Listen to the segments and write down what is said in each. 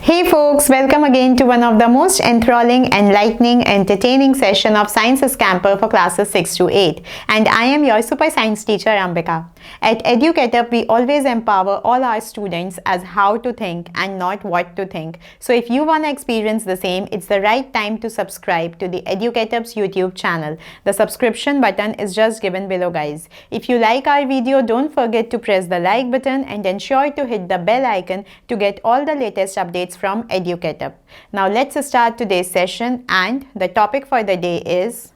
Hey folks, welcome again to one of the most enthralling, enlightening, entertaining session of Science Scamper for classes 6 to 8. And I am your super science teacher Ambika. At EduCatUp, we always empower all our students as how to think and not what to think. So if you want to experience the same, it's the right time to subscribe to the EduCatUp's YouTube channel. The subscription button is just given below, guys. If you like our video, don't forget to press the like button and ensure to hit the bell icon to get all the latest updates from EduCatUp. Now let's start today's session, and the topic for the day is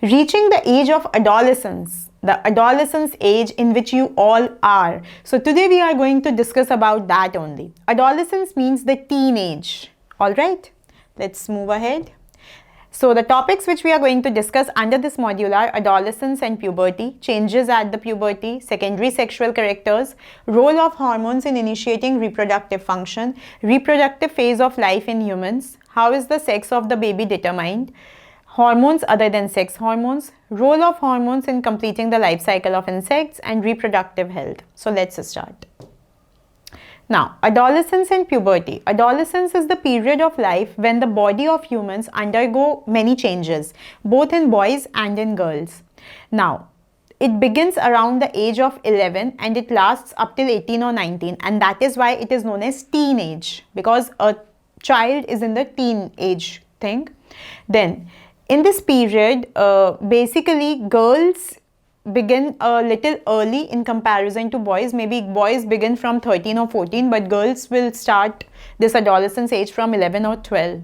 reaching the age of adolescence, the adolescence age in which you all are. So today we are going to discuss about that only. Adolescence means the teenage. All right, let's move ahead. So the topics which we are going to discuss under this module are adolescence and puberty, changes at the puberty, secondary sexual characters, role of hormones in initiating reproductive function, reproductive phase of life in humans, how is the sex of the baby determined, hormones other than sex hormones, role of hormones in completing the life cycle of insects, and reproductive health. So let's start. Now, adolescence and puberty. Adolescence is the period of life when the body of humans undergo many changes, both in boys and in girls. Now, it begins around the age of 11 and it lasts up till 18 or 19, and that is why it is known as teenage, because a child is in the teenage thing. Then, in this period, basically girls begin a little early in comparison to boys. Maybe boys begin from 13 or 14, but girls will start this adolescence age from 11 or 12.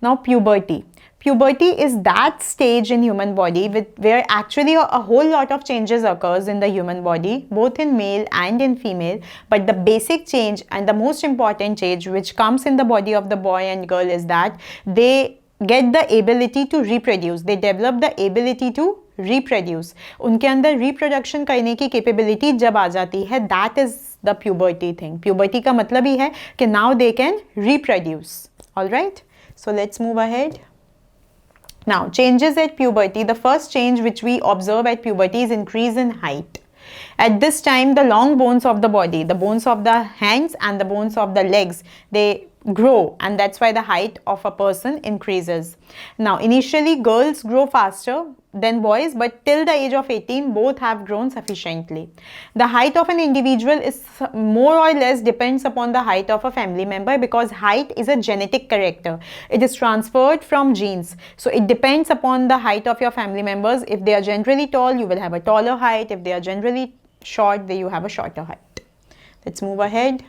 Now puberty. Puberty is that stage in human body where actually a whole lot of changes occurs in the human body, both in male and in female. But the basic change and the most important change which comes in the body of the boy and girl is that they get the ability to reproduce. They develop the ability to reproduce. उनके अंदर reproduction करने की capability जब आ जाती है, that is the puberty thing. Puberty का मतलब ही है कि now they can reproduce. Alright, so let's move ahead. Now, changes at puberty. The first change which we observe at puberty is increase in height. At this time, the long bones of the body, the bones of the hands and the bones of the legs, they grow, and that's why the height of a person increases. Now, initially girls grow faster than boys, but till the age of 18, both have grown sufficiently. The height of an individual is more or less depends upon the height of a family member, because height is a genetic character. It is transferred from genes. So it depends upon the height of your family members. If they are generally tall, you will have a taller height. If they are generally short, then you have a shorter height. Let's move ahead.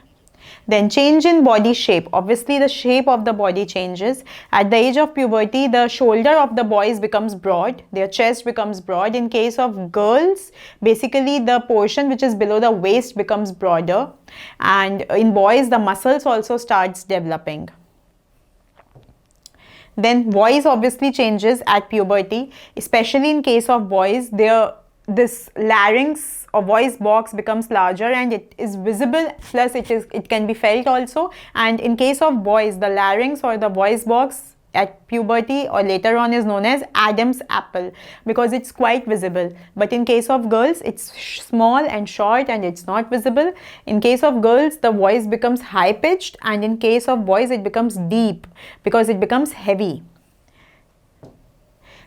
Then change in body shape. Obviously, the shape of the body changes. At the age of puberty, the shoulder of the boys becomes broad. Their chest becomes broad. In case of girls, basically the portion which is below the waist becomes broader. And in boys, the muscles also starts developing. Then voice obviously changes at puberty. Especially in case of boys, this larynx or voice box becomes larger and it is visible, plus it can be felt also. And in case of boys, the larynx or the voice box at puberty or later on is known as Adam's apple, because it's quite visible. But in case of girls, it's small and short and it's not visible. In case of girls, the voice becomes high pitched, and in case of boys, it becomes deep because it becomes heavy.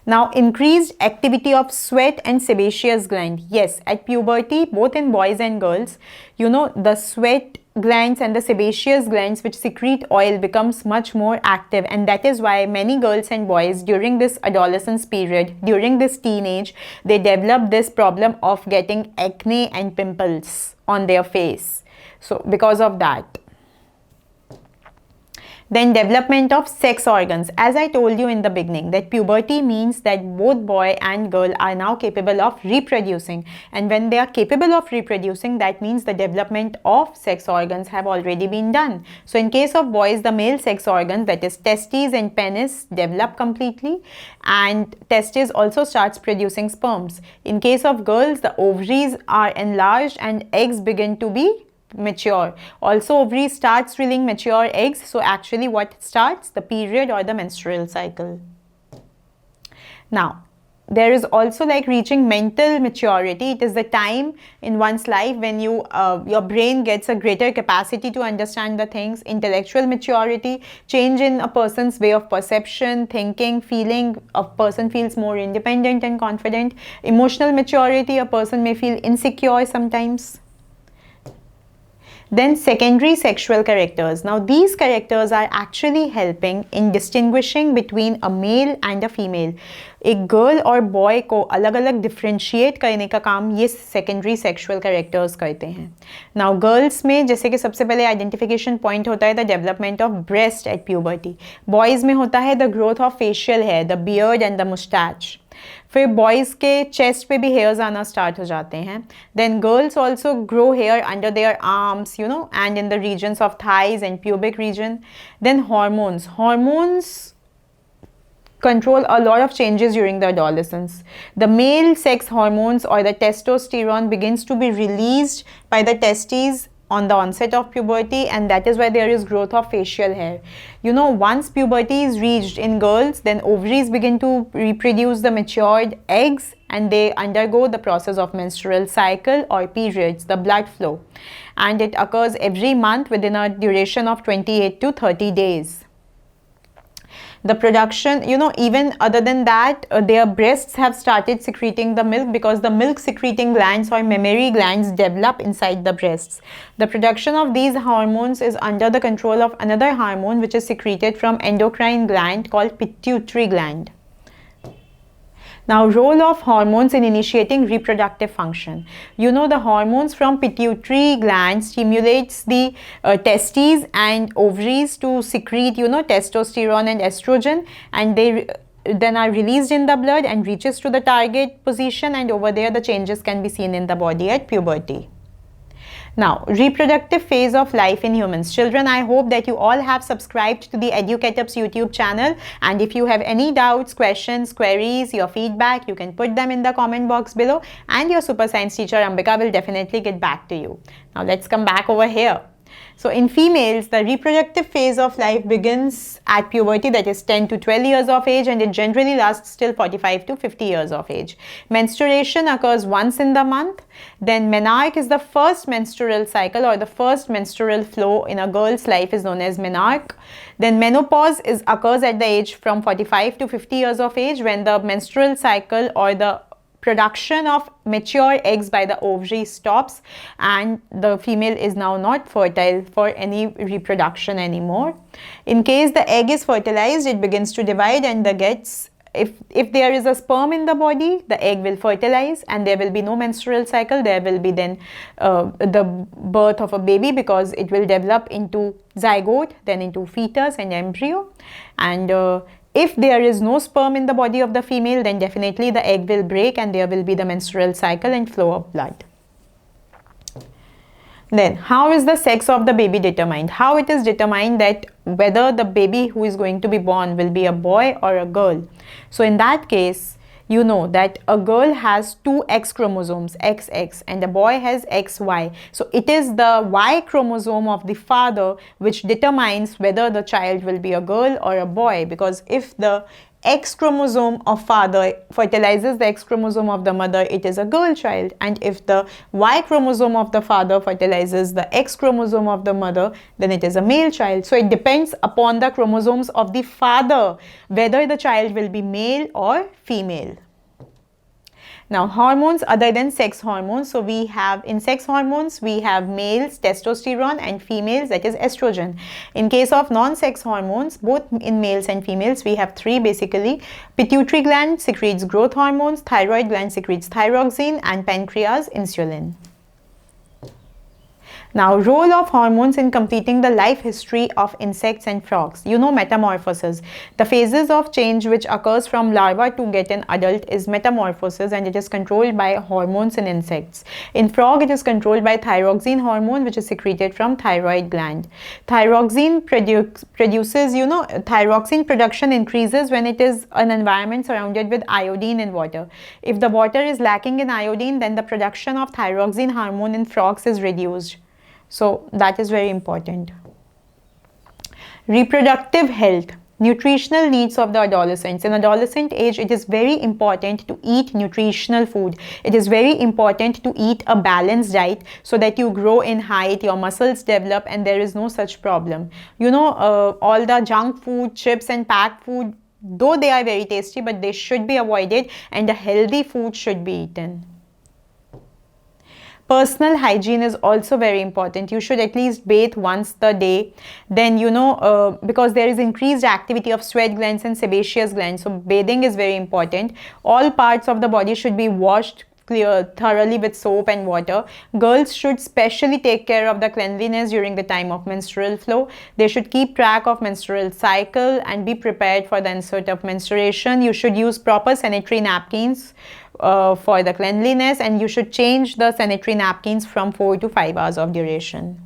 Now, increased activity of sweat and sebaceous gland. Yes, at puberty, both in boys and girls, you know, the sweat glands and the sebaceous glands which secrete oil becomes much more active, and that is why many girls and boys during this adolescence period, during this teenage, they develop this problem of getting acne and pimples on their face. So, because of that. Then development of sex organs. As I told you in the beginning, that puberty means that both boy and girl are now capable of reproducing, and when they are capable of reproducing, that means the development of sex organs have already been done. So in case of boys, the male sex organs, that is testes and penis, develop completely, and testes also starts producing sperms. In case of girls, the ovaries are enlarged and eggs begin to be mature. Also, ovary starts releasing mature eggs. So actually what starts? The period or the menstrual cycle. Now, there is also like reaching mental maturity. It is the time in one's life when your brain gets a greater capacity to understand the things. Intellectual maturity, change in a person's way of perception, thinking, feeling. A person feels more independent and confident. Emotional maturity, a person may feel insecure sometimes. Then secondary sexual characters. Now these characters are actually helping in distinguishing between a male and a female. एक girl और boy को अलग अलग differentiate करने का काम ये secondary sexual characters करते हैं. नाउ गर्ल्स में जैसे कि सबसे पहले आइडेंटिफिकेशन पॉइंट होता है the development of breast at puberty. Boys में होता है the growth of facial hair, the beard and the moustache. फिर बॉयज़ के चेस्ट पे भी हेयर्स आना स्टार्ट हो जाते हैं. Then girls also grow hair under their arms, you know, and in the regions of thighs and pubic region. Then hormones control a lot of changes during the adolescence. The male sex hormones or the testosterone begins to be released by the testes on the onset of puberty, and that is why there is growth of facial hair. You know, once puberty is reached in girls, then ovaries begin to reproduce the matured eggs and they undergo the process of menstrual cycle or periods, the blood flow, and it occurs every month within a duration of 28 to 30 days. The production, you know, even other than that, their breasts have started secreting the milk because the milk secreting glands or mammary glands develop inside the breasts. The production of these hormones is under the control of another hormone which is secreted from endocrine gland called pituitary gland. Now, role of hormones in initiating reproductive function. You know, the hormones from pituitary gland stimulates the testes and ovaries to secrete, you know, testosterone and estrogen, and they then are released in the blood and reaches to the target position, and over there the changes can be seen in the body at puberty. Now, reproductive phase of life in humans. Children, I hope that you all have subscribed to the Educatup's YouTube channel, and if you have any doubts, questions, queries, your feedback, you can put them in the comment box below, and your super science teacher Ambika will definitely get back to you. Now, let's come back over here. So in females, the reproductive phase of life begins at puberty, that is 10 to 12 years of age, and it generally lasts till 45 to 50 years of age. Menstruation occurs once in the month. Then menarche is the first menstrual cycle or the first menstrual flow in a girl's life is known as menarche. Then menopause occurs at the age from 45 to 50 years of age when the menstrual cycle or the production of mature eggs by the ovary stops and the female is now not fertile for any reproduction anymore. In case the egg is fertilized, it begins to divide and if there is a sperm in the body, the egg will fertilize and there will be no menstrual cycle. There will be then the birth of a baby because it will develop into zygote, then into fetus and embryo. And if there is no sperm in the body of the female, then definitely the egg will break and there will be the menstrual cycle and flow of blood. Then, how is the sex of the baby determined? How it is determined that whether the baby who is going to be born will be a boy or a girl? So in that case, you know that a girl has two X chromosomes, XX, and a boy has XY. So it is the Y chromosome of the father which determines whether the child will be a girl or a boy, because if the X chromosome of father fertilizes the X chromosome of the mother, it is a girl child, and if the Y chromosome of the father fertilizes the X chromosome of the mother, then it is a male child. So it depends upon the chromosomes of the father whether the child will be male or female. Now, hormones other than sex hormones. So we have in sex hormones, we have males testosterone and females, that is estrogen. In case of non-sex hormones, both in males and females, we have three basically. Pituitary gland secretes growth hormones, thyroid gland secretes thyroxine, and pancreas insulin. Now, role of hormones in completing the life history of insects and frogs. You know, metamorphosis. The phases of change which occurs from larva to get an adult is metamorphosis, and it is controlled by hormones in insects. In frog, it is controlled by thyroxine hormone which is secreted from thyroid gland. Thyroxine produces, you know, thyroxine production increases when it is an environment surrounded with iodine in water. If the water is lacking in iodine, then the production of thyroxine hormone in frogs is reduced. So that is very important. Reproductive health. Nutritional needs of the adolescents. In adolescent age, it is very important to eat nutritional food. It is very important to eat a balanced diet so that you grow in height, your muscles develop, and there is no such problem. All the junk food, chips and packed food, though they are very tasty, but they should be avoided, and a healthy food should be eaten. Personal hygiene is also very important. You should at least bathe once a day. Then, because there is increased activity of sweat glands and sebaceous glands, so bathing is very important. All parts of the body should be washed thoroughly with soap and water. Girls should specially take care of the cleanliness during the time of menstrual flow. They should keep track of menstrual cycle and be prepared for the onset of menstruation. You should use proper sanitary napkins for the cleanliness, and you should change the sanitary napkins from 4 to 5 hours of duration.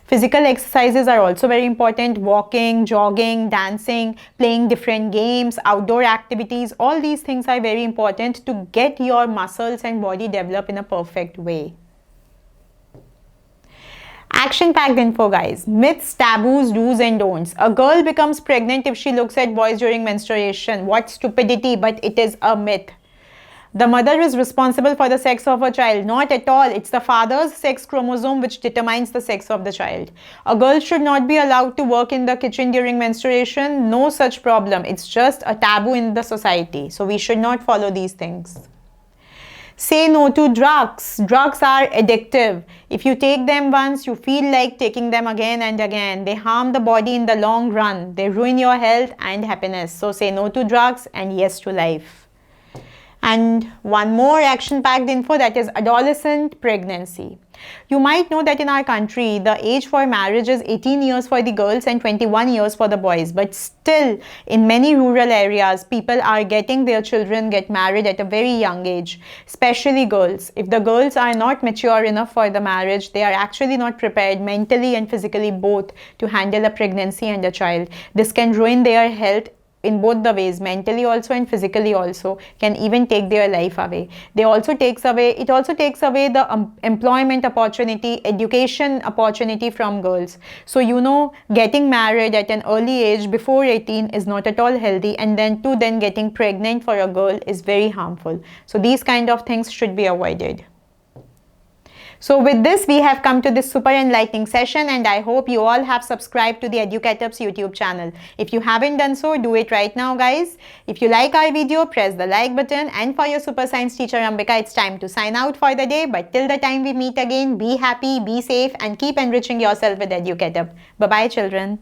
Physical exercises are also very important. Walking, jogging, dancing, playing different games, outdoor activities, all these things are very important to get your muscles and body develop in a perfect way. Action-packed info, guys. Myths, taboos, do's and don'ts. A girl becomes pregnant if she looks at boys during menstruation. What stupidity, but it is a myth. The mother is responsible for the sex of a child. Not at all. It's the father's sex chromosome which determines the sex of the child. A girl should not be allowed to work in the kitchen during menstruation. No such problem. It's just a taboo in the society. So we should not follow these things. Say no to drugs. Drugs are addictive. If you take them once, you feel like taking them again and again. They harm the body in the long run. They ruin your health and happiness. So say no to drugs and yes to life. And one more action-packed info, that is adolescent pregnancy. You might know that in our country, the age for marriage is 18 years for the girls and 21 years for the boys. But still, in many rural areas, people are getting their children get married at a very young age, especially girls. If the girls are not mature enough for the marriage, they are actually not prepared mentally and physically both to handle a pregnancy and a child. This can ruin their health in both the ways, mentally also and physically also, can even take their life away. It also takes away the employment opportunity, education opportunity from girls. So getting married at an early age before 18 is not at all healthy, and then getting pregnant for a girl is very harmful. So these kind of things should be avoided. So with this, we have come to this super enlightening session, and I hope you all have subscribed to the Educatubs YouTube channel. If you haven't done so, do it right now, guys. If you like our video, press the like button, and for your super science teacher Ambika, it's time to sign out for the day. But till the time we meet again, be happy, be safe, and keep enriching yourself with Educatub. Bye-bye, children.